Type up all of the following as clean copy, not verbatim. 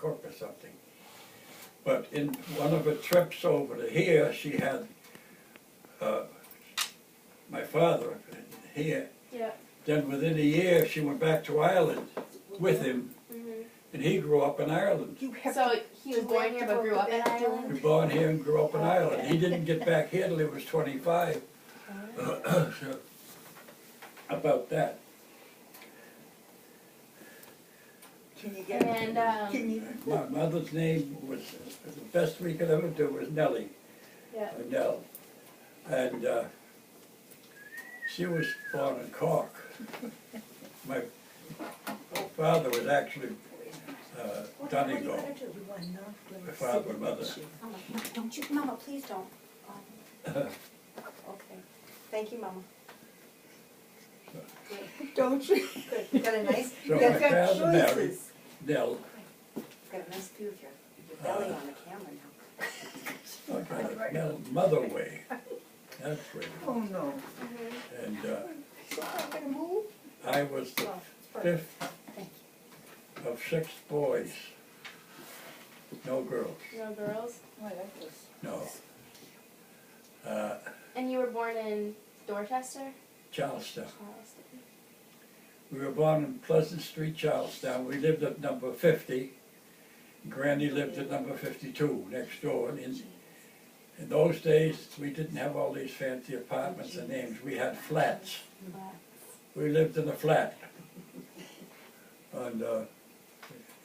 cook or something. But in one of her trips over to here, she had my father here. Yeah. Then within a year, she went back to Ireland with him, and he grew up in Ireland. So he was born here but grew up in He Ireland? was born here and grew up in Ireland. He didn't get back here till he was 25. So, about that. Can you get, And, can you, My mother's name was, the best we could ever do was Nellie, yeah. Nell. And she was born in Cork. My father was actually Donegal, my father and mother. Mama, don't you, Mama, please don't. Okay, thank you, Mama. don't you? Good, you got a nice, So You've my got father married choices. Nell. got a nice view of your belly on the camera now. Okay, Nell Motherway. That's where. Oh, no. And So I'm gonna move? I was the fifth of 6 boys. No girls, No girls? I like this. no. And you were born in Dorchester? Charlestown. Charleston. We were born in Pleasant Street, Charlestown. We lived at number 50. Granny lived at number 52 next door. And in those days, we didn't have all these fancy apartments and names. We had flats. We lived in a flat on,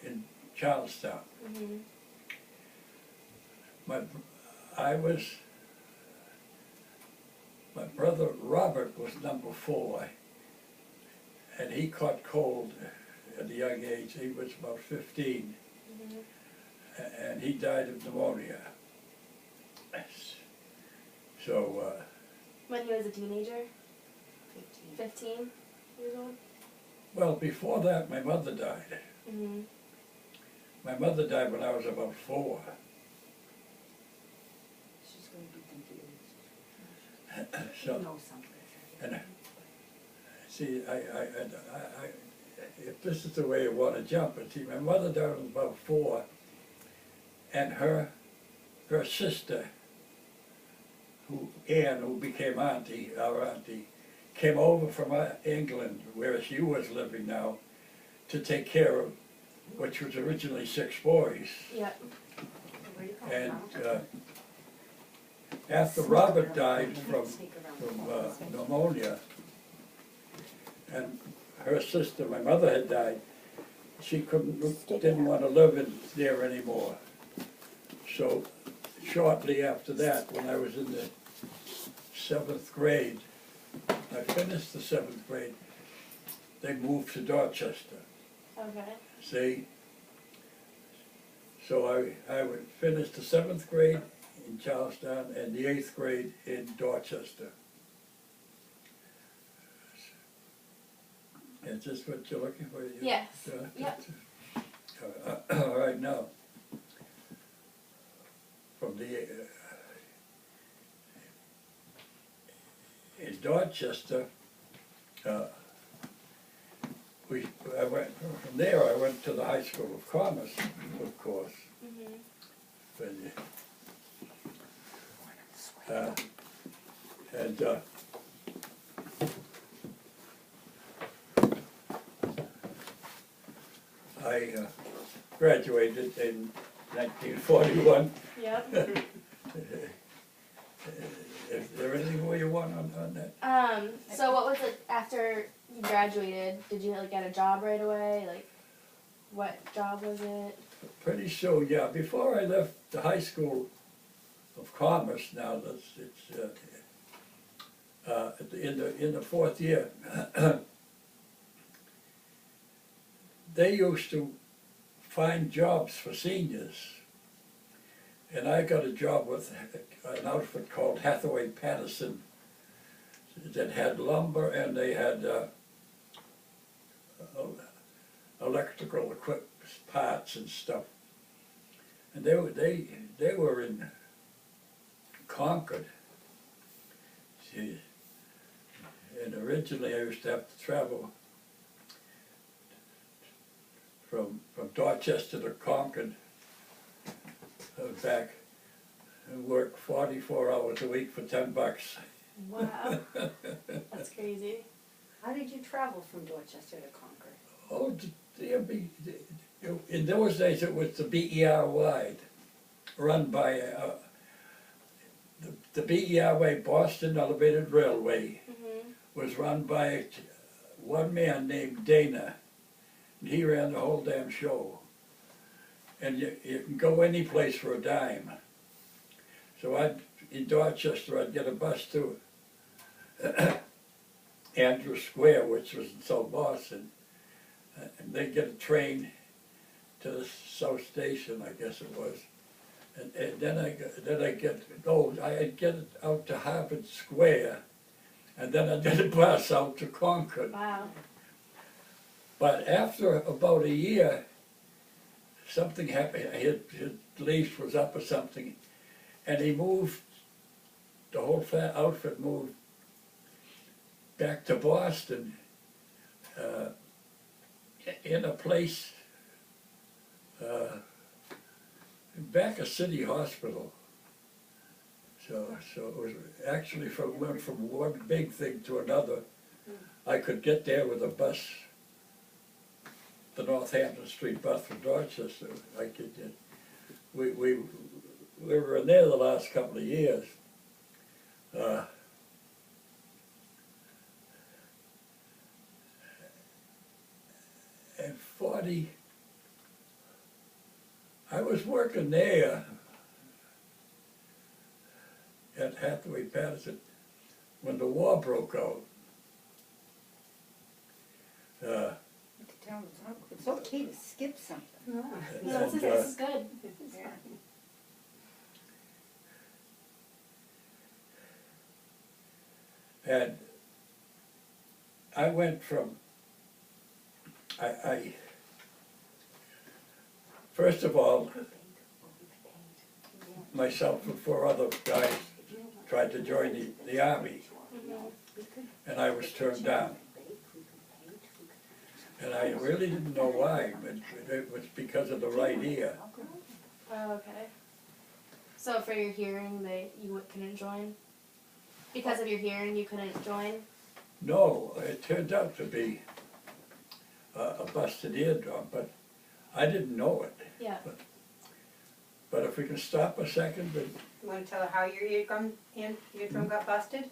in Charlestown. My brother Robert was number 4, and he caught cold at a young age. He was about 15, and he died of pneumonia. So, When he was a teenager? 15 years old? well, before that, my mother died. My mother died when I was about 4. She's gonna be confused. So, You know something. and see, if this is the way you want to jump, but see, my mother died when I was about 4, and her sister, Anne, who became our auntie, came over from England, where she was living now, to take care of, which was originally 6 boys. Yep. And after Robert died from pneumonia, and her sister, my mother, had died, she didn't want to live there anymore. So shortly after that, when I was in the 7th grade, I finished the 7th grade, they moved to Dorchester. Okay. See? So I would finish the 7th grade in Charlestown and the 8th grade in Dorchester. Is this what you're looking for? Yes. Yep. All right, now, from the, in Dorchester, I went, from there I went to the High School of Commerce, of course. And I graduated in 1941. Yep. Is there anything more you want on that? So what was it after you graduated? Did you like get a job right away? Like, what job was it? Pretty soon, yeah. Before I left the High School of Commerce, now it's in the 4th year, they used to find jobs for seniors, and I got a job with an outfit called Hathaway Patterson that had lumber, and they had electrical equipment parts and stuff. And they were in Concord. See, and originally I used to have to travel from Dorchester to Concord, back, and work 44 hours a week for $10. Wow. That's crazy. How did you travel from Dorchester to Concord? Oh, in those days it was the BERY, run by the BERY, Boston Elevated Railway, was run by one man named Dana. And he ran the whole damn show. And you can go any place for a dime. So in Dorchester, I'd get a bus to Andrew Square, which was in South Boston, and then get a train to the South Station, I guess it was, and then I'd get it out to Harvard Square, and then I'd get a bus out to Concord. Wow. But after about a year, something happened. His lease was up or something, and he moved. The whole outfit moved back to Boston, in a place back of City Hospital. So it was actually went from one big thing to another. I could get there with a bus, the Northampton Street bus from Dorchester. I could get. We were in there the last couple of years. And 40, I was working there at Hathaway Patterson when the war broke out. It's okay to skip something. No, And, this is good. Yeah. and I went from, first of all, myself and 4 other guys tried to join the Army, and I was turned down. And I really didn't know why, but it was because of the right ear. Oh, okay. So for your hearing, you couldn't join? Because of your hearing, you couldn't join? No, it turned out to be a busted eardrum, but I didn't know it. Yeah. But if we can stop a second, but You want to tell her how your eardrum got busted?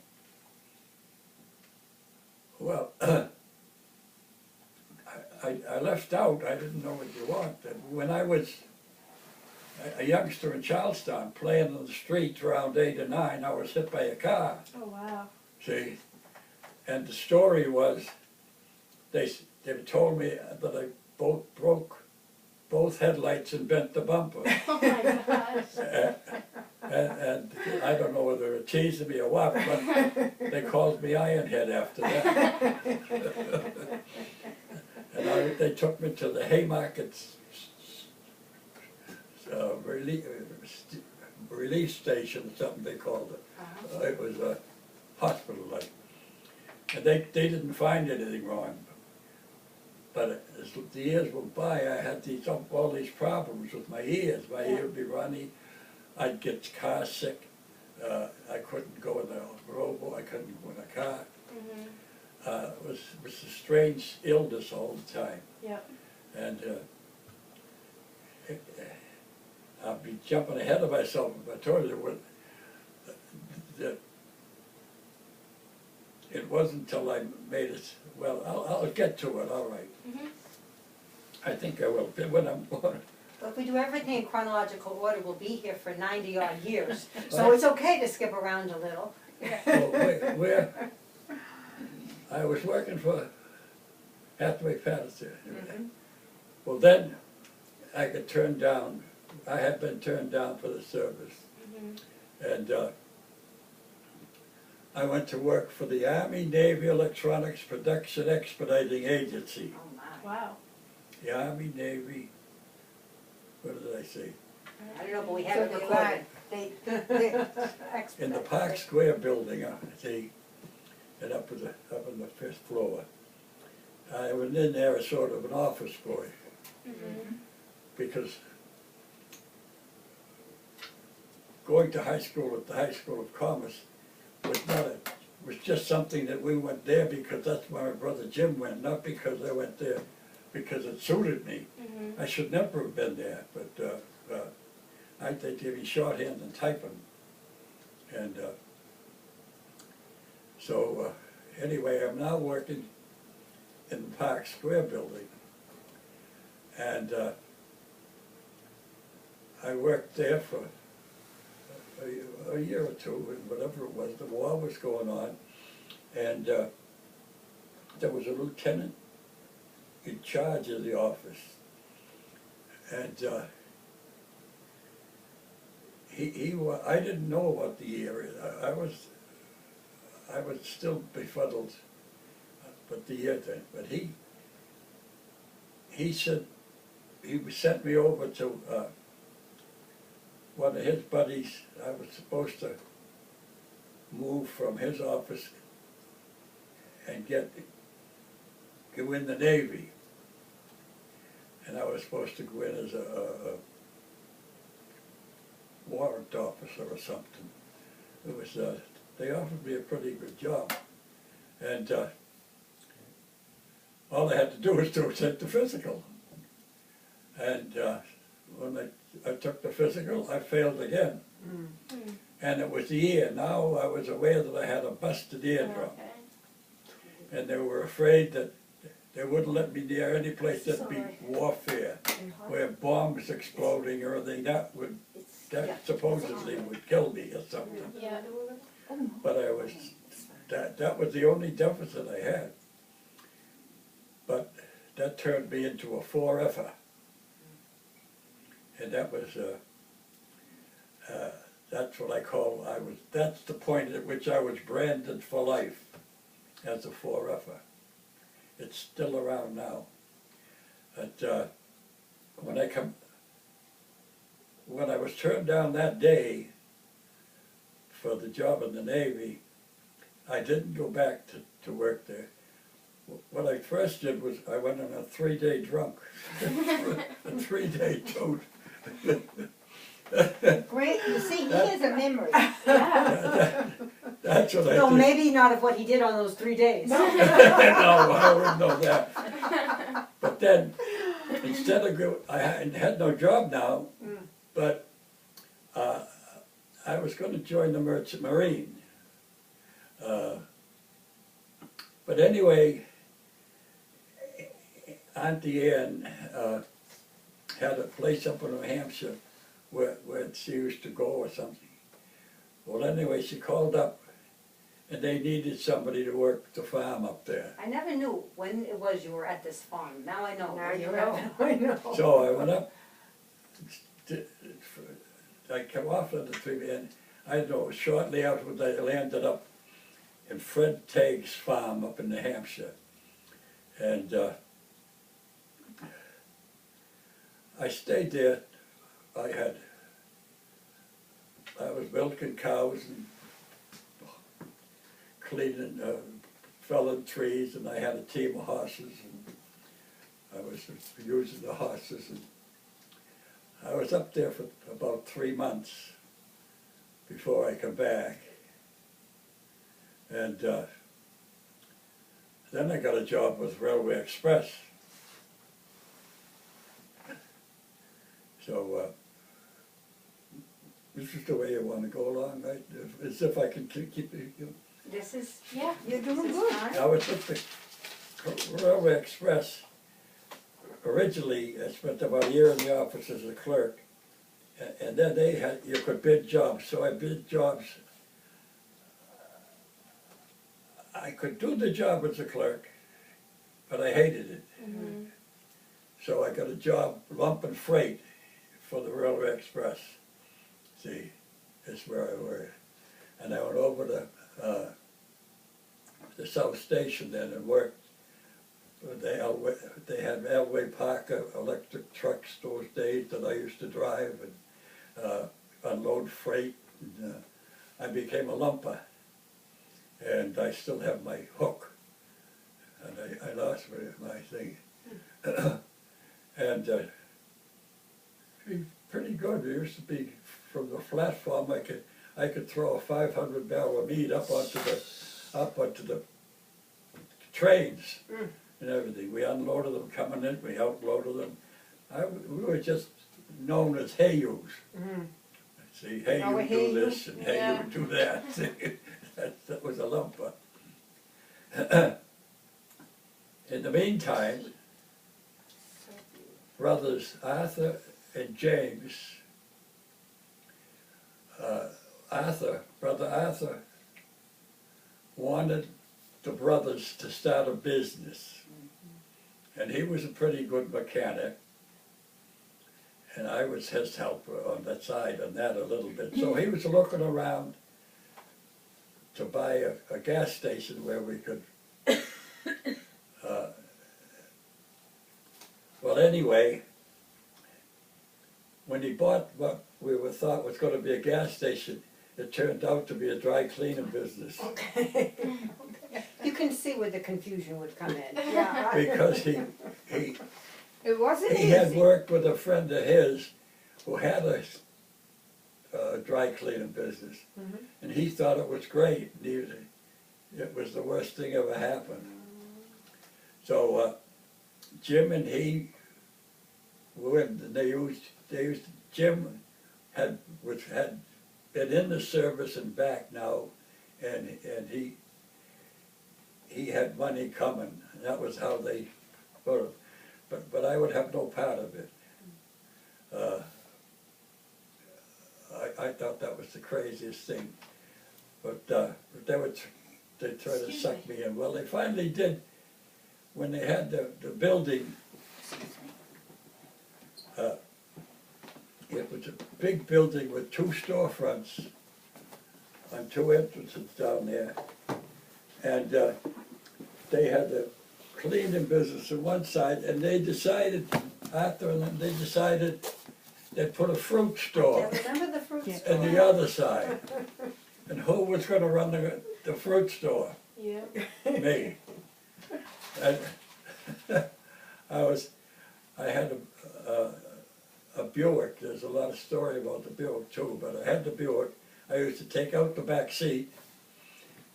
well, I left out, I didn't know what you want. When I was a youngster in Charlestown playing on the streets around 8 or 9, I was hit by a car, Oh, wow. see? And the story was, they told me that I broke both headlights and bent the bumper. Oh my gosh. And I don't know whether they're teasing me or what, but they called me Ironhead after that. And they took me to the Haymarket relief station, something they called it. It was a hospital like. And they didn't find anything wrong. But as the years went by, I had all these problems with my ears. My ear would be runny. I'd get car sick. I couldn't go in the robo. I couldn't go in a car. It was a strange illness all the time. Yep. And I'd be jumping ahead of myself if I told you that it wasn't until I made it. Well, I'll get to it. All right. I think I will. When I'm born. Well, if we do everything in chronological order, we'll be here for 90-odd years. So it's okay to skip around a little. Well, I was working for Hathaway Patterson. Well, then I got turned down. I had been turned down for the service. And I went to work for the Army Navy Electronics Production Expediting Agency. Oh, my. Wow. The Army Navy, what did I say? I don't know, but we have it recorded. In the Park Square building, see, and up on the 5th floor. I was in there as sort of an office boy. because going to high school at the High School of Commerce was not a, was just something that we went there because that's where my brother Jim went, not because I went there because it suited me. I should never have been there, but I think they give you shorthand and typing. And so anyway, I'm now working in the Park Square building. And I worked there for a year or two, and whatever it was, the war was going on. And there was a lieutenant in charge of the office. And I didn't know about the year. I was still befuddled, but the year thing. But he said, he sent me over to one of his buddies. I was supposed to move from his office and go in the Navy. And I was supposed to go in as a warrant officer or something. It was, they offered me a pretty good job. And all I had to do was to take the physical. And when I took the physical, I failed again. And it was the ear. Now I was aware that I had a busted eardrum. And they were afraid that they wouldn't let me near any place that'd be warfare, where bombs exploding or anything. That supposedly would kill me or something. Yeah. But I was, that was the only deficit I had. But that turned me into a 4F'er. And that was, that's what I call, that's the point at which I was branded for life as a 4F'er. It's still around now. But when I was turned down that day for the job in the Navy, I didn't go back to work there. What I first did was I went on a 3-day drunk, a 3-day tote. Great, you see, he has a memory. That's what I No, did. maybe not of what he did on those 3 days. No, I wouldn't know that. But then, instead of I had no job now, but I was going to join the Merchant Marine. But anyway, Auntie Ann had a place up in New Hampshire where she used to go or something. Well, anyway, she called up, and they needed somebody to work the farm up there. I never knew when it was you were at this farm. Now I know. Now you You're know. at- I know. So I went up, I came off of the tree, and I know shortly afterwards I landed up in Fred Tagg's farm up in New Hampshire. And I stayed there. I was milking cows and cleaning, felling trees, and I had a team of horses, and I was using the horses. And I was up there for about 3 months before I come back. And then I got a job with Railway Express. So this is the way you want to go along, right? As if I can keep you. This is, Yeah. You're doing this is good. fine. I was with the Railway Express. Originally, I spent about a year in the office as a clerk, and then you could bid jobs. So I bid jobs. I could do the job as a clerk, but I hated it. So I got a job lumping freight for the Railway Express. See, that's where I worked. And I went over to the South Station then and worked. They had Elway Parker electric trucks those days that I used to drive and unload freight. And, I became a lumper, and I still have my hook, and I lost my thing. And he's pretty good. He used to be from the platform. I could throw a 500 barrel of meat up onto the trains and everything. We unloaded them coming in. We outloaded them. We were just known as Hayus. See, hey, Oh, you hey, do you. this, and hey, Yeah. you do that. that was a lumper. In the meantime, brothers Arthur and James, Brother Arthur wanted the brothers to start a business. And he was a pretty good mechanic. And I was his helper on that side on that a little bit. So he was looking around to buy a gas station where we could, well anyway, when he bought what we thought was going to be a gas station, it turned out to be a dry cleaning business. You can see where the confusion would come in. Yeah. Because he It wasn't He had easy. worked with a friend of his who had a dry cleaning business, and he thought it was great. It was the worst thing ever happened. So Jim and he went, and Jim had been in the service and back now, and he had money coming. And that was how they put it. But I would have no part of it. I thought that was the craziest thing. But they tried to suck me in. Well, they finally did when they had the building. It was a big building with 2 storefronts and 2 entrances down there. And they had the cleaning business on one side, and they decided, Arthur and them, they decided they'd put a fruit store Yeah, remember the fruit store? on the other side. And who was going to run the fruit store? Yeah. Me. And I had a Buick. There's a lot of story about the Buick too, but I had the Buick. I used to take out the back seat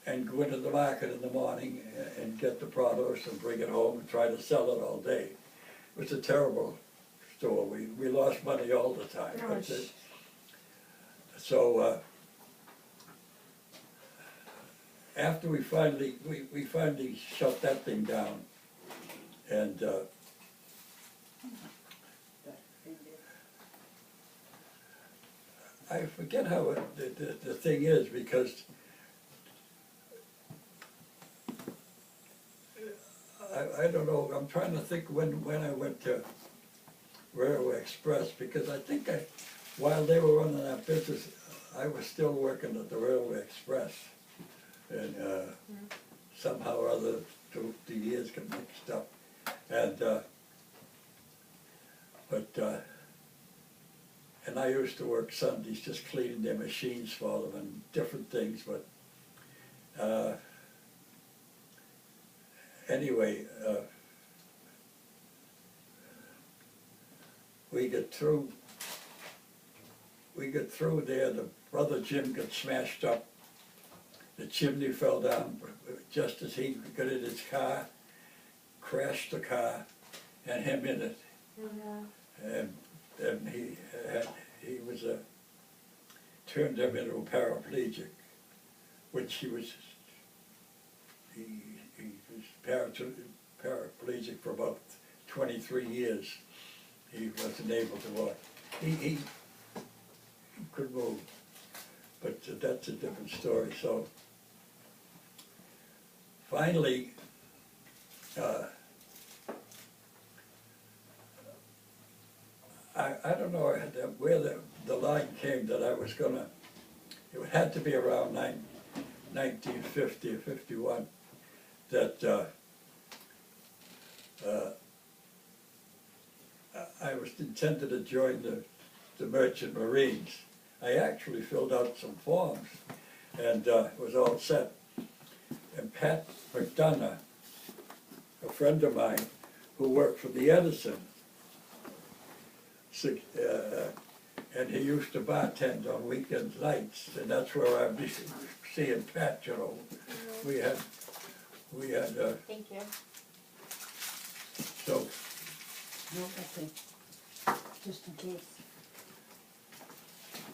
and go into the market in the morning and get the produce and bring it home and try to sell it all day. It was a terrible store. We lost money all the time. That's it. So after we finally shut that thing down, and I forget how the thing is, because I don't know, I'm trying to think when I went to Railway Express, because I think while they were running that business, I was still working at the Railway Express. And somehow or other the years got mixed up. And and I used to work Sundays just cleaning their machines for them and different things, but anyway, we get through there, the brother Jim got smashed up. The chimney fell down just as he got in his car, crashed the car, and him in it. And he was turned him into a paraplegic, which he was paraplegic for about 23 years. He wasn't able to walk. He could move, but that's a different story. So finally, I don't know where the line came that I was gonna, it had to be around 1950 or 51, that I was intended to join the Merchant Marines. I actually filled out some forms and it was all set. And Pat McDonough, a friend of mine who worked for the Edison, and he used to bartend on weekends nights, and that's where I'd be seeing Pat, you know. We had, Thank you. so, No, okay. Just in case.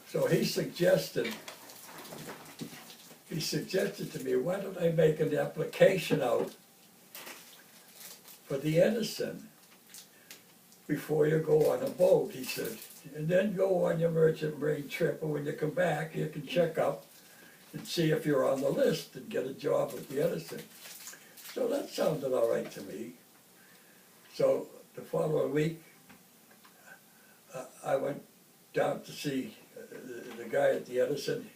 so he suggested to me, why don't I make an application out for the Edison before you go on a boat, he said. And then go on your merchant marine trip, and when you come back, you can check up and see if you're on the list and get a job with the Edison. So that sounded all right to me. So the following week, I went down to see the guy at the Edison.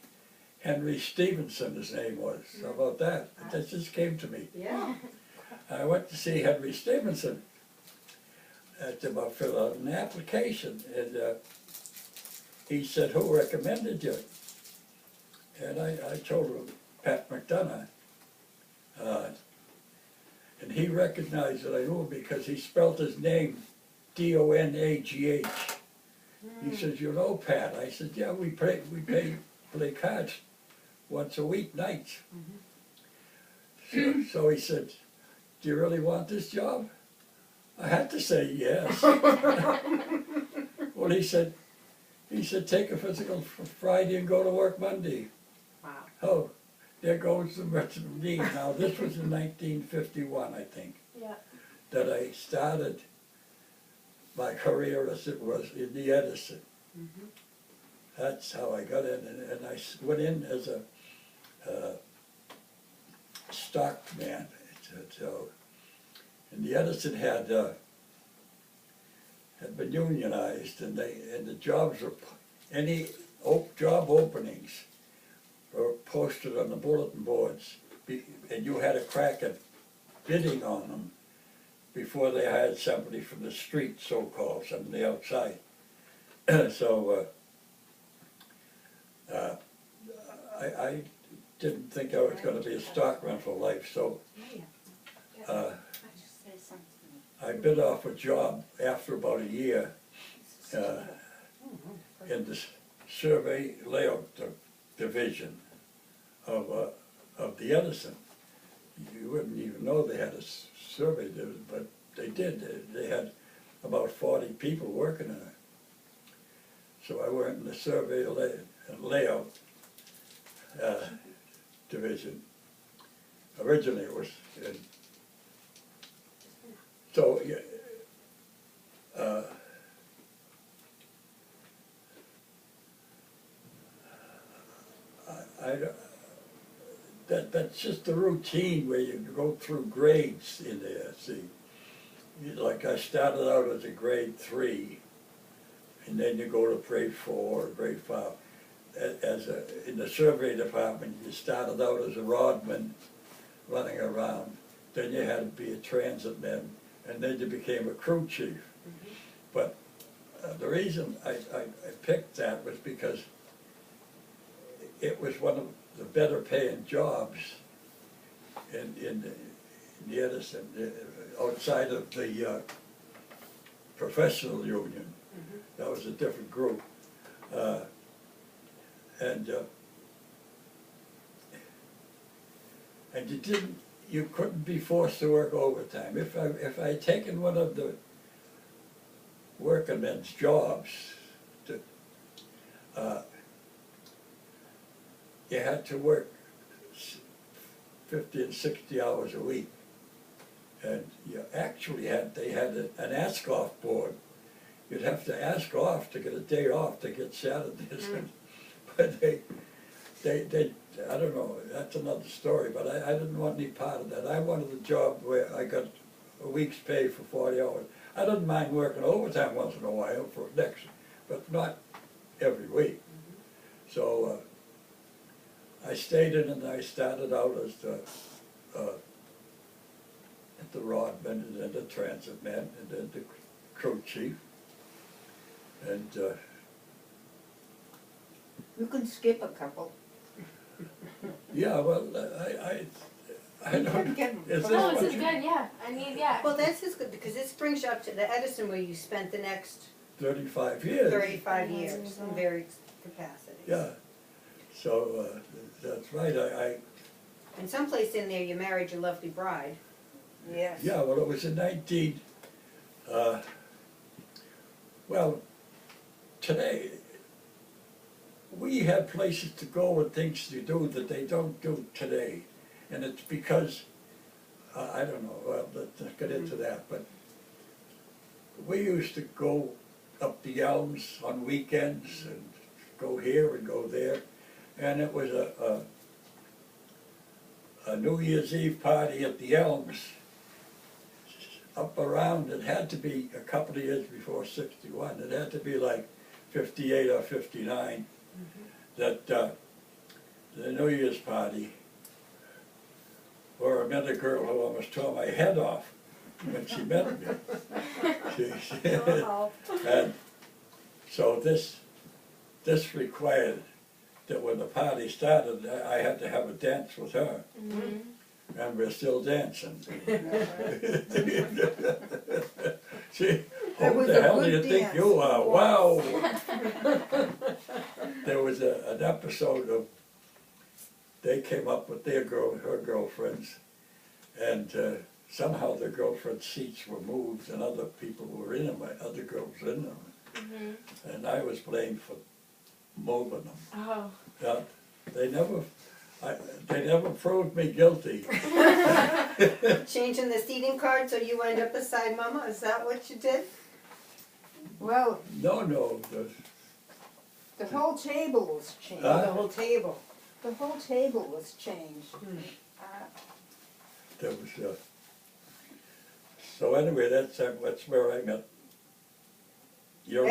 Henry Stevenson, his name was. How about that? That just came to me. Yeah. I went to see Henry Stevenson to fill out an application, and he said, "Who recommended you?" And I told him, Pat McDonough. And he recognized that I knew him because he spelled his name Donagh. He says, "You know Pat?" I said, "Yeah, we play cards once a week nights." So he said, "Do you really want this job?" I had to say yes. Well, he said, "Take a physical for Friday and go to work Monday." Wow. Oh, there goes the merchant marine. Now, this was in 1951, I think, Yeah. that I started my career as it was in the Edison. That's how I got in, and I went in as a stockman. So, and the Edison had been unionized, and the jobs were, any job openings were posted on the bulletin boards, and you had a crack at bidding on them before they hired somebody from the street, so-called, somebody outside. So I didn't think I was going to be a stockman for life, so I bid off a job after about a year in the survey layout division of the Edison. You wouldn't even know they had a survey division, but they did. They had about 40 people working in it. So I went in the survey layout division. Originally it was in, so that's just the routine where you go through grades in there. See, like I started out as a grade 3, and then you go to grade 4 or grade 5. In the survey department, you started out as a rodman running around. Then you had to be a transit man, and then you became a crew chief. But the reason I picked that was because it was one of the better paying jobs in the Edison, outside of the professional union. That was a different group. And you couldn't be forced to work overtime. If I had taken one of the working men's jobs, you had to work 50 and 60 hours a week. And you actually they had an ask-off board. You'd have to ask off to get a day off to get Saturdays. But they, I don't know, that's another story, but I didn't want any part of that. I wanted a job where I got a week's pay for 40 hours. I didn't mind working overtime once in a while for next, but not every week. So I stayed in, and I started out as the rodman, and then the transit man, and then the crew chief. And You can skip a couple. yeah, well, I don't. Is this No, what this is you- good, yeah. I mean, yeah. Well, this is good, because this brings you up to the Edison where you spent the next 35 years. 35 years in various capacities. Yeah. So that's right. And someplace in there you married your lovely bride. Yes. Yeah, well, it was in well, today, we have places to go and things to do that they don't do today. And it's because, I don't know, well, let's not get into that, but we used to go up the Elms on weekends and go here and go there. And it was a New Year's Eve party at the Elms up around, it had to be a couple of years before 61, it had to be like 58 or 59, that the New Year's party, where I met a girl who almost tore my head off when she met me. And so this required that when the party started, I had to have a dance with her. And we're still dancing. See, who the hell do you think you are? Wow! There was an episode of, they came up with her girlfriends, and somehow their girlfriends' seats were moved and other people were in them, other girls were in them. And I was blamed for moving them. Oh. Yeah, they never proved me guilty. Changing the seating card so you end up beside Mama, is that what you did? Well, No, the whole table was changed. Huh? The whole table. The whole table was changed. there was, so anyway, that's where I met your,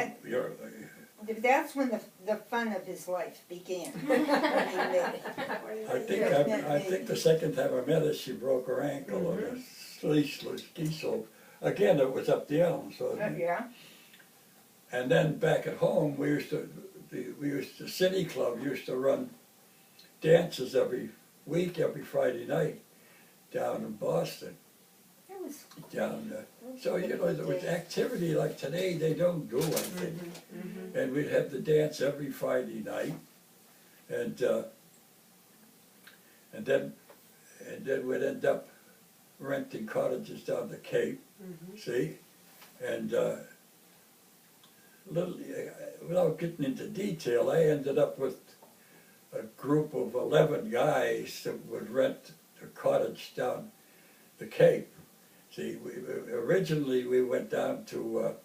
That's when the fun of his life began. I think the second time I met her, she broke her ankle on a ski slope. Again, it was up the Elm, so. Yeah. And then back at home, the City Club used to run dances every week, every Friday night, down in Boston. That was Down there. So, you know, there was activity like today, they don't do anything. And we'd have the dance every Friday night. And then we'd end up renting cottages down the Cape, see? And without getting into detail, I ended up with a group of 11 guys that would rent a cottage down the Cape. See, originally we went down to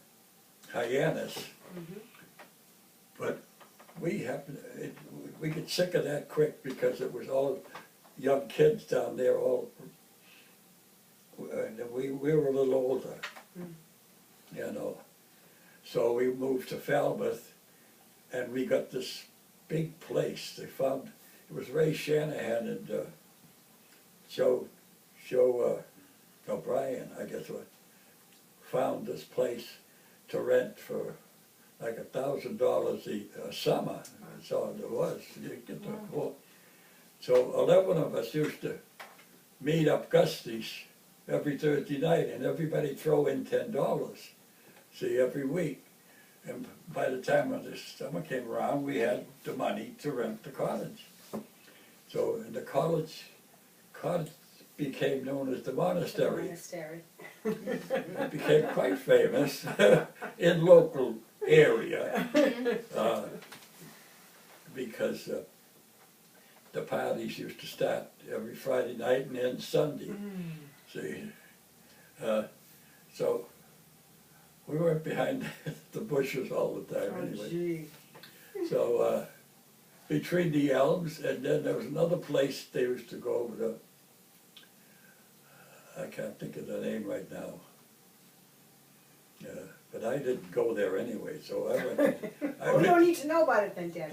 Hyannis, but we get sick of that quick because it was all young kids down there, and we were a little older, you know. So we moved to Falmouth, and we got this big place. They found, it was Ray Shanahan and Joe O'Brien, I guess, found this place to rent for like $1,000 a summer. That's all it was. You get the whole. So 11 of us used to meet up Gusty's every Thursday night, and everybody throw in $10. See, every week. And by the time when the summer came around, we had the money to rent the cottage. So, and the cottage became known as the monastery. It became quite famous in local area because the parties used to start every Friday night and end Sunday. See, so we weren't behind the bushes all the time anyway. So between the Elms, and then there was another place they used to go to. I can't think of the name right now. But I didn't go there anyway, so I went. We don't need to know about it then, Dad.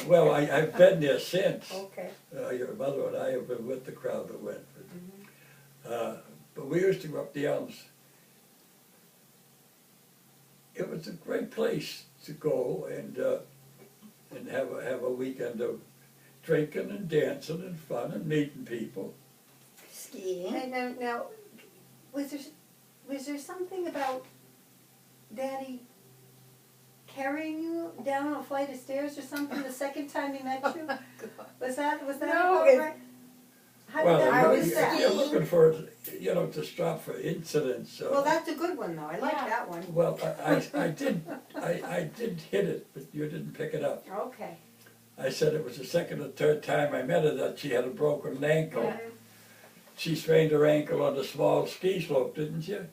Well, I've been there since. Okay. Your mother and I have been with the crowd that went. But we used to go up the Elms. It was a great place to go and have a weekend of drinking and dancing and fun and meeting people. skiing. And now, was there something about Daddy carrying you down a flight of stairs or something the second time he met you? Was that No, about it- right? How did Well, that I you're- was work out? you're looking for, to stop for incidents. Well, that's a good one though, I like Yeah. that one. Well, I did hit it, but you didn't pick it up. Okay. I said it was the second or third time I met her that she had a broken ankle. Yeah. She sprained her ankle on a small ski slope, didn't you?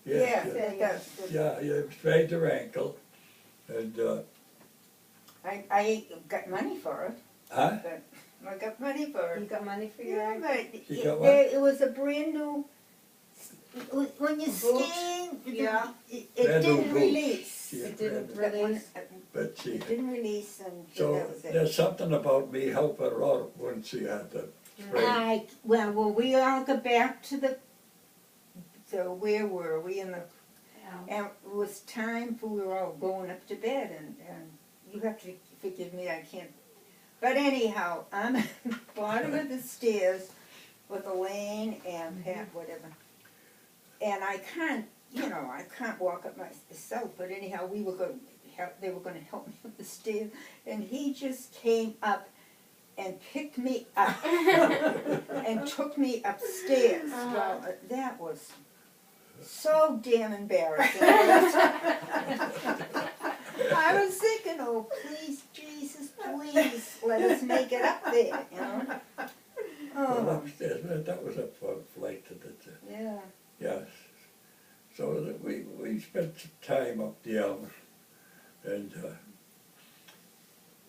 Yes, yeah. that's, Yeah, you sprained her ankle, and, I got money for it, huh? but I got money for You it. got money for your Yeah, ankle? but You got what? it was a brand new, when you're Boots? skiing, Yeah. it Brand new didn't boots. release. Yeah, It didn't That one, release? But she, it didn't release and so that was it. there's something about me helping her out when she had the sprain. Well, we all got back to so where were we in the, and it was time for, we were all going up to bed and you have to forgive me, I can't. But anyhow, I'm at the bottom of the stairs with Elaine and Pat, whatever. And I can't, I can't walk up myself, but anyhow, we were going to help, they were going to help me up the stairs. And he just came up and picked me up and took me upstairs. Well, that was so damn embarrassing. I was thinking, oh, please, Jesus, please, let us make it up there, Well, Oh, upstairs, that was a fun flight to the, yeah. yes. So that we spent some time up there, and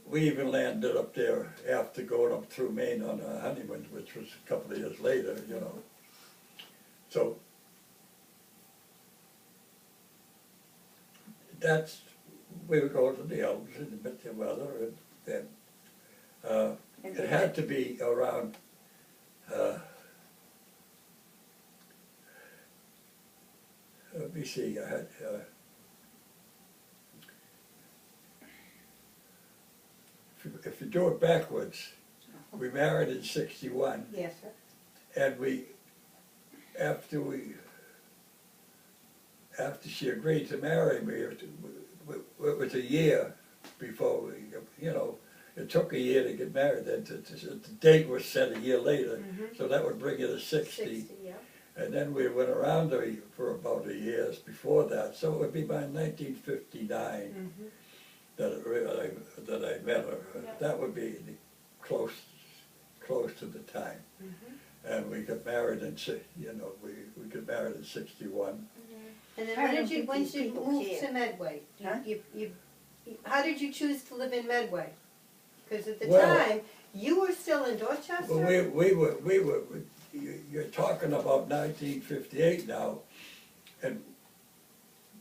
we even landed up there after going up through Maine on our honeymoon, which was a couple of years later, So we would go to the Alps in the winter weather, and then it had to be around let me see, I had if you do it backwards, we married in '61, Yes, sir. and after she agreed to marry me, it was a year before we, it took a year to get married. Then the date was set a year later, so that would bring you to 60. Yeah. And then we went around for about a year before that, so it would be by 1959 that I met her. Yep. That would be close to the time. And we got married we got married in '61. And then I when don't did you, think when these did you people move care. to Medway? Huh? How did you choose to live in Medway? Because at the Well- time, you were still in Dorchester? Well, we were. You're talking about 1958 now, and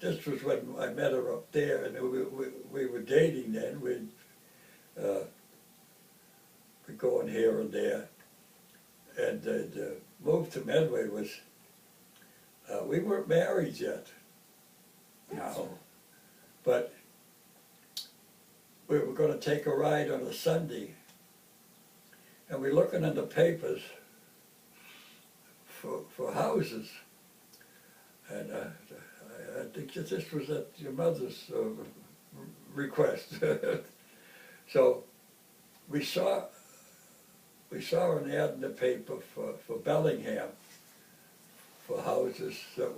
this was when I met her up there, and we were dating then. We'd be going here and there, and the move to Medway was. We weren't married yet. No, but we were going to take a ride on a Sunday, and we're looking in the papers for houses, and I think that this was at your mother's request. So we saw an ad in the paper for Bellingham for houses that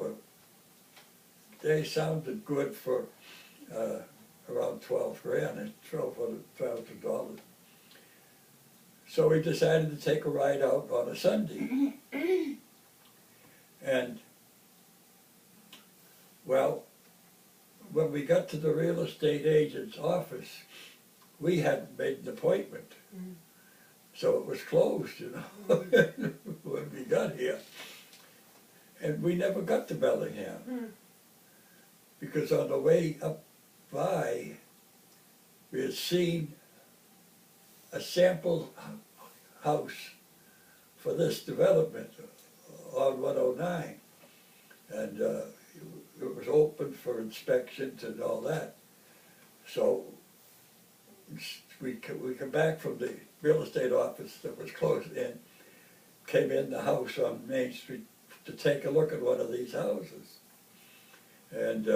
they sounded good for around $12,000 and $12,000. So we decided to take a ride out on a Sunday. And, well, when we got to the real estate agent's office, we hadn't made an appointment. So it was closed, when we got here. And we never got to Bellingham. Because on the way up by, we had seen a sample house for this development on 109. And it was open for inspections and all that. So we come back from the real estate office that was closed in, came in the house on Main Street to take a look at one of these houses. And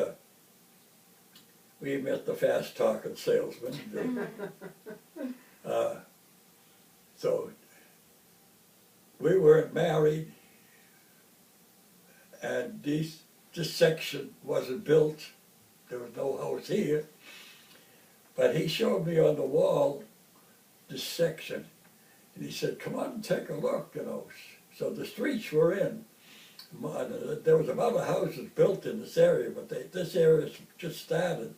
we met the fast-talking salesman. So we weren't married, and this section wasn't built. There was no house here. But he showed me on the wall this section, and he said, come on and take a look, you know. So the streets were in. There was some other houses built in this area, but this area just started.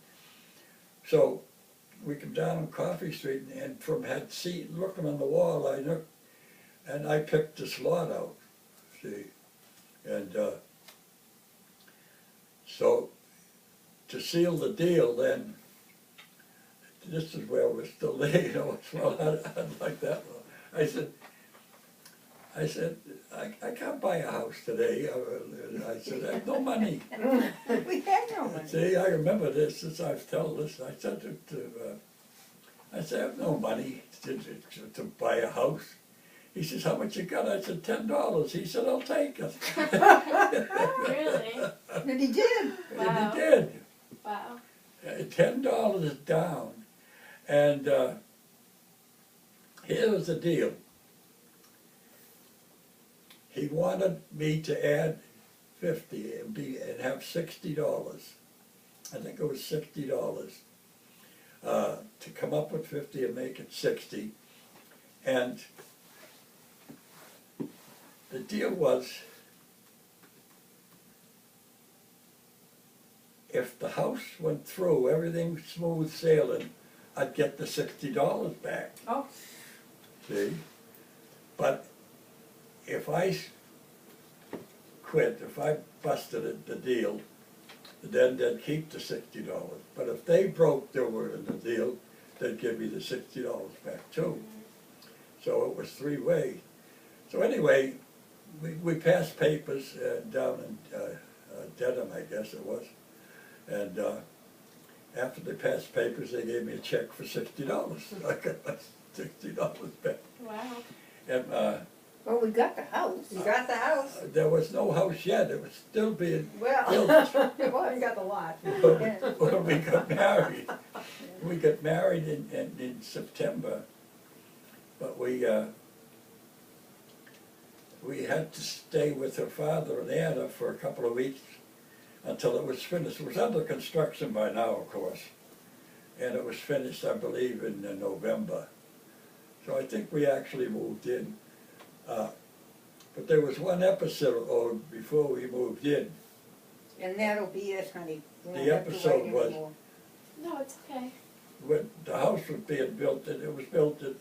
So we come down on Coffee Street, and from looking on the wall, I looked, and I picked this lot out, see. And so to seal the deal, then, this is where we're still there, you know, well, I'd like that one. I said, I can't buy a house today. I said, I have no money. We had no money. See, I remember this, as I've told this, I said I said, I have no money to buy a house. He says, how much you got? I said, $10. He said, I'll take it. Really? And he did. Wow. And he did. Wow. $10 down. And here was the deal. He wanted me to add 50 and have $60. I think it was $60 to come up with 50 and make it 60. And the deal was, if the house went through, everything smooth sailing, I'd get the $60 back. Oh. See? But if I quit, if I busted it, the deal, then they'd keep the $60. But if they broke their word in the deal, they'd give me the $60 back too. So it was three-way. So anyway, we passed papers down in Dedham, I guess it was. And after they passed papers, they gave me a check for $60. I got my $60 back. Wow. And Well, we got the house. You got the house. there was no house yet. It was still being Well, built it was. You got the lot. when we got married. We got married in September, but we had to stay with her father and Anna for a couple of weeks until it was finished. It was under construction by now, of course, and it was finished, I believe, in November. So I think we actually moved in. But there was one episode before we moved in. And that'll be it, honey. You won't The have to episode write was- anymore. No, it's okay. When the house was being built, and it was built, and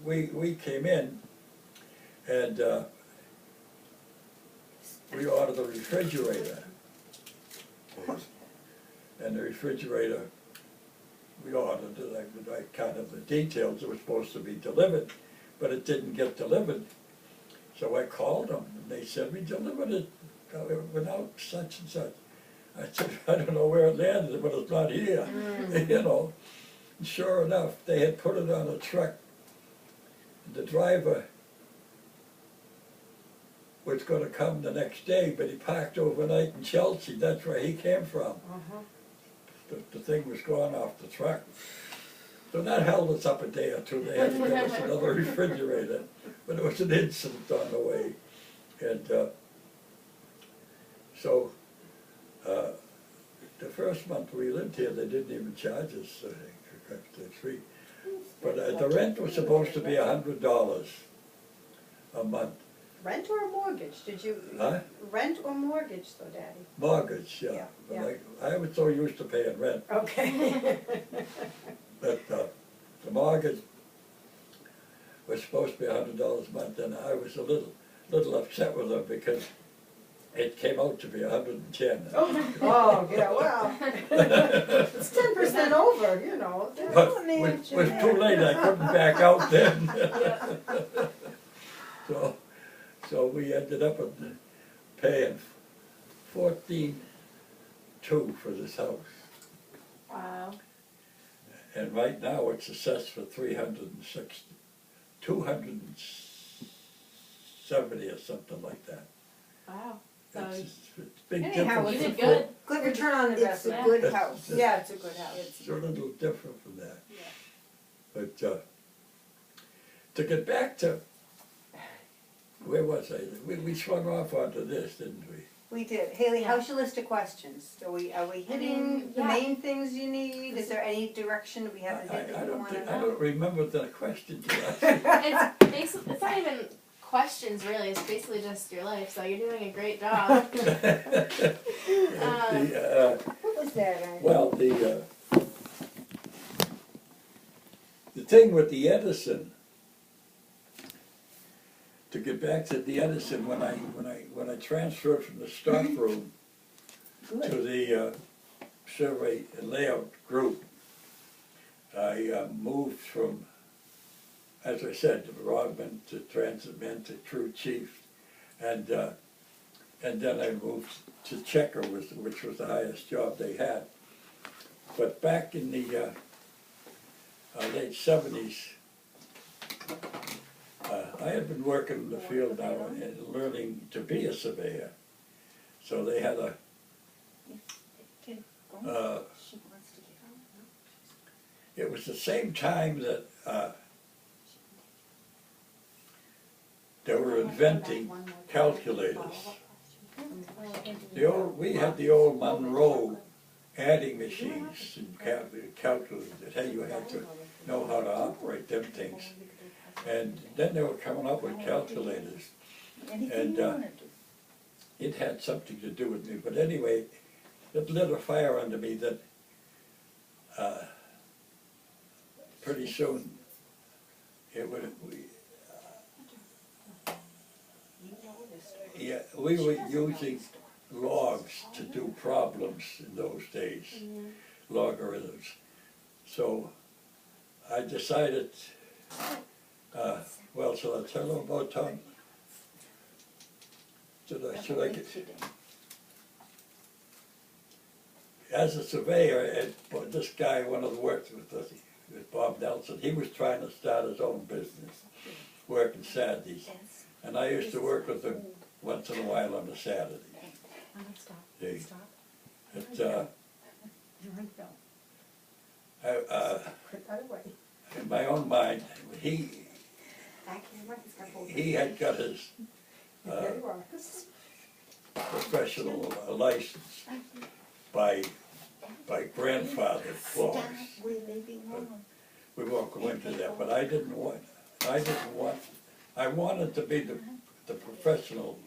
we came in, and we ordered a refrigerator. And the refrigerator, we ordered it, I kind of the details, it was supposed to be delivered, but it didn't get delivered. So I called them, and they said, we delivered it without such and such. I said, I don't know where it landed, but it's not here, you know. And sure enough, they had put it on a truck. The driver was going to come the next day, but he parked overnight in Chelsea. That's where he came from. The thing was gone off the truck. So that held us up a day or two. They had to give us another refrigerator. But it was an incident on the way. And so the first month we lived here, they didn't even charge us the fee. But the rent was supposed to be $100 a month. Rent or mortgage? Did you Huh? rent or mortgage, though, Daddy? Mortgage, yeah. Yeah, But yeah. I was so used to paying rent. Okay. But the mortgage was supposed to be $100 a month, and I was a little upset with them because it came out to be $110. Oh, yeah, well, it's 10% over, you know. But it was too late, I couldn't back out then. So we ended up paying $14,200 for this house. Wow. And right now it's assessed for $270 or something like that. Wow. So It's a big Anyhow, difference. you did from- good. Good return on It's a investment. good That's- house. Yeah, it's a good house. It's a little different from that. Yeah. But, to get back to, where was I? We swung off onto this, didn't we? We did. Haley, Yeah. how's your list of questions? Are we hitting the yeah. main things you need? Is there any direction we haven't hit that I you don't wanna think, I know? don't remember the question you asked. It's basically, it's not even questions really, it's basically just your life, so you're doing a great job. The, What was that? well, the thing with the Edison, to get back to the Edison, when I transferred from the stock room to Good. the survey and layout group, I moved from, as I said, rodman to transitman to crew chief, and then I moved to checker, which was the highest job they had. But back in the late '70s, I had been working in the field now and learning to be a surveyor. So they had a She wants to get home. it was the same time that they were inventing calculators. We had the old Monroe adding machines and calculators that, hey, you had to know how to operate them things. And then they were coming up with calculators. Anything And, you wanna do. It had something to do with me, but anyway, it lit a fire under me that pretty soon it would, we were using logs to do problems in those days, logarithms. So I decided, well, shall I tell them about Tom? Should I get, as a surveyor, and this guy, one of the works with us, with Bob Nelson, he was trying to start his own business, working Saturdays. And I used to work with him once in a while on a Saturday. See, in my own mind, he had got his professional license by grandfather clause. We won't go into that, but I wanted to be the professional.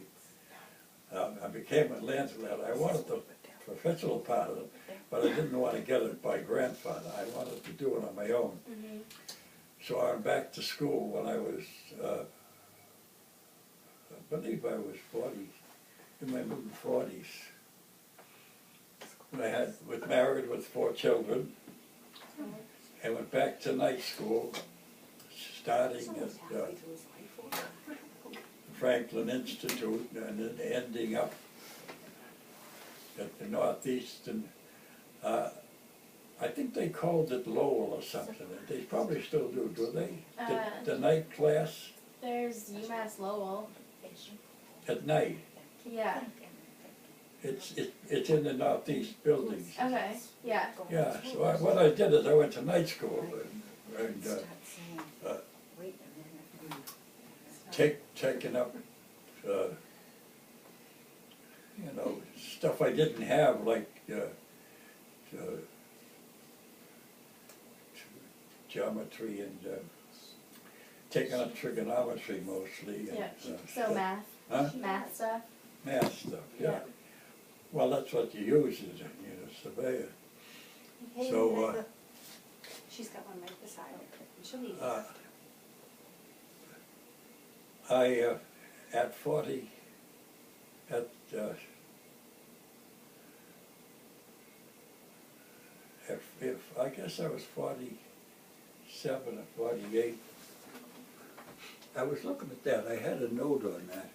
I became a landlord. I wanted the professional part of it, but I didn't want to get it by grandfather. I wanted to do it on my own. So I went back to school when I was, I believe I was 40, in my mid-40s. I was married with 4 children, and went back to night school, starting at Franklin Institute, and then ending up at the Northeastern. I think they called it Lowell or something. They probably still do they? The night class There's UMass Lowell. at night. Yeah. It's in the Northeast buildings. Okay. Yeah. Yeah, so what I did is I went to night school and taking up, stuff I didn't have, like geometry and taking up trigonometry mostly. And, Yeah. So math. Huh? Math stuff. Math stuff, yeah. Yeah. Well, that's what you use as a surveyor. So, She's got one right beside her. She'll need it. at 40, if I guess I was 47 or 48, I was looking at that, I had a note on that.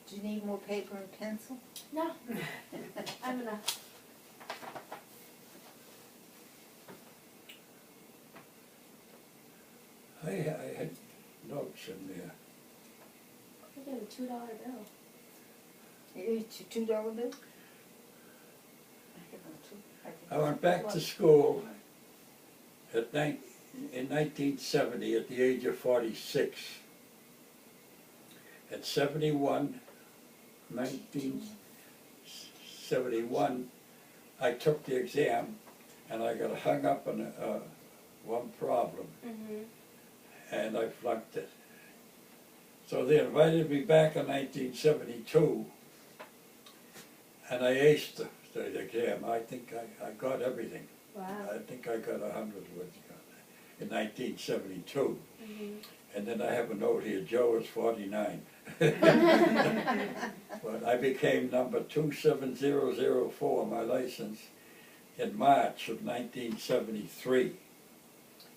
Do you need more paper and pencil? No. I have enough. I had notes in there. I think I had a $2 bill. It's a $2 bill? I went back to school in 1970 at the age of 46. At 1971, I took the exam and I got hung up on one problem, and I flunked it. So they invited me back in 1972, and I aced the exam. I think I got everything. Wow. I think I got 100 in 1972. And then I have a note here, Joe is 49. But I became number 27004 on my license in March of 1973.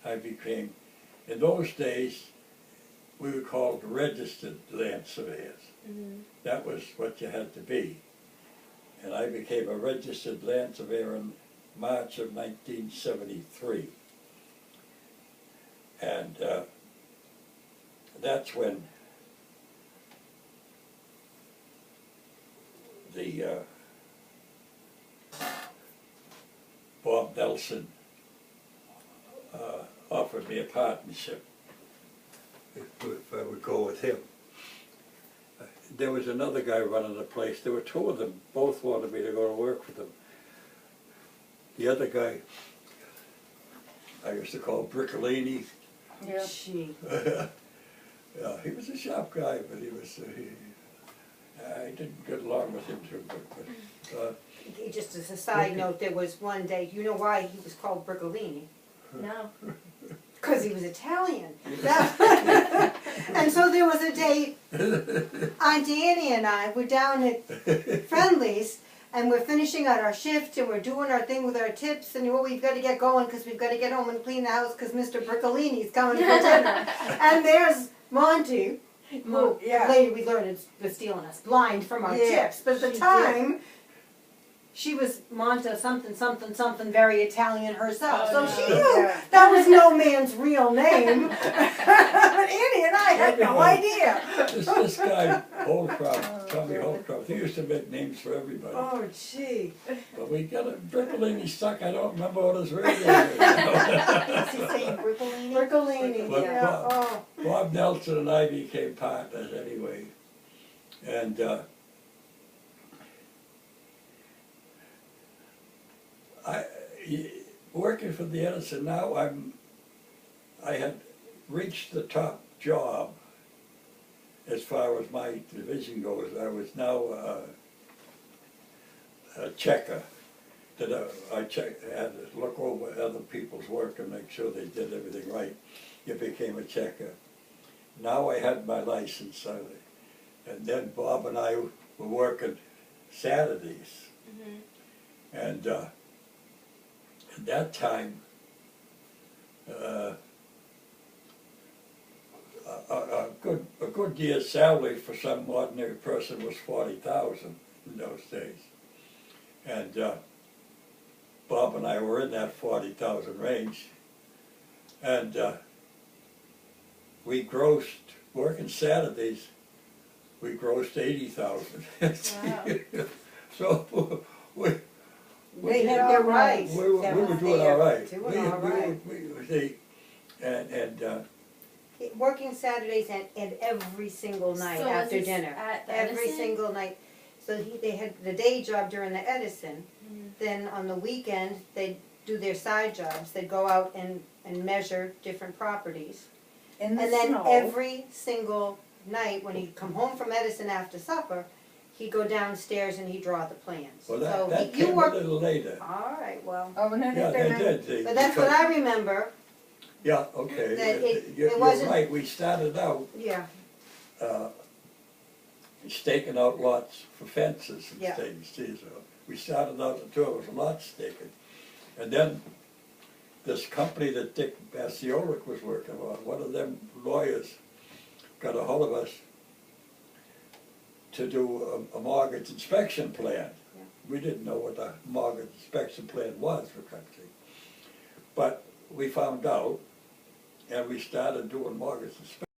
I became, in those days, we were called registered land surveyors. That was what you had to be. And I became a registered land surveyor in March of 1973. And that's when the Bob Nelson offered me a partnership if I would go with him. There was another guy running the place. There were two of them. Both wanted me to go to work with them. The other guy, I used to call Briccolini. Yeah. Gee. Yeah, he was a sharp guy, but he was. I didn't get along with him too good. But, Just as a side note, there was one day, you know why he was called Briccolini? No. Because he was Italian. And so there was a day, Aunt Annie and I were down at Friendly's, and we're finishing out our shift, and we're doing our thing with our tips, and we've got to get going because we've got to get home and clean the house because Mr. Briccolini's coming for dinner. And there's Monty, who later we learned was stealing us blind from our tips, but at the time, she was Monta something, something, something very Italian herself. So she knew that was no man's real name. But Annie and I had no idea. this guy, Holcroft, Tommy Holcroft, he used to make names for everybody. Oh, gee. But we got a Briccolini stuck. I don't remember what his real name is. Is he saying Briccolini? Briccolini, But yeah. Oh. Bob Nelson and I became partners anyway. And working for the Edison now, I had reached the top job as far as my division goes. I was now a checker. That I had to look over other people's work and make sure they did everything right. You became a checker. Now I had my license, and then Bob and I were working Saturdays. And at that time, a good year's salary for some ordinary person was $40,000 in those days, and Bob and I were in that 40,000 range, and we grossed, working Saturdays, we grossed 80,000. Wow. So They had their rights. we were doing all right. Doing all right. Working Saturdays and every single night So was after this dinner. at the Every Edison? single night. So they had the day job during the Edison. Then on the weekend, they'd do their side jobs. They'd go out and measure different properties. In the And then snow. every single night, when he'd come home from Edison after supper, he'd go downstairs and he'd draw the plans. Well, So that you came a worked. little later. All right, well, Oh, no, Yeah, they did. but that's what I remember. Yeah, okay. That it You're wasn't- right. We started out Yeah, staking out lots for fences and Yeah. things. See, so we started out the two of us lot staking, and then this company that Dick Bassiolik was working on, one of them lawyers got a hold of us to do a mortgage inspection plan. Yeah. We didn't know what a mortgage inspection plan was for country, but we found out, and we started doing mortgages.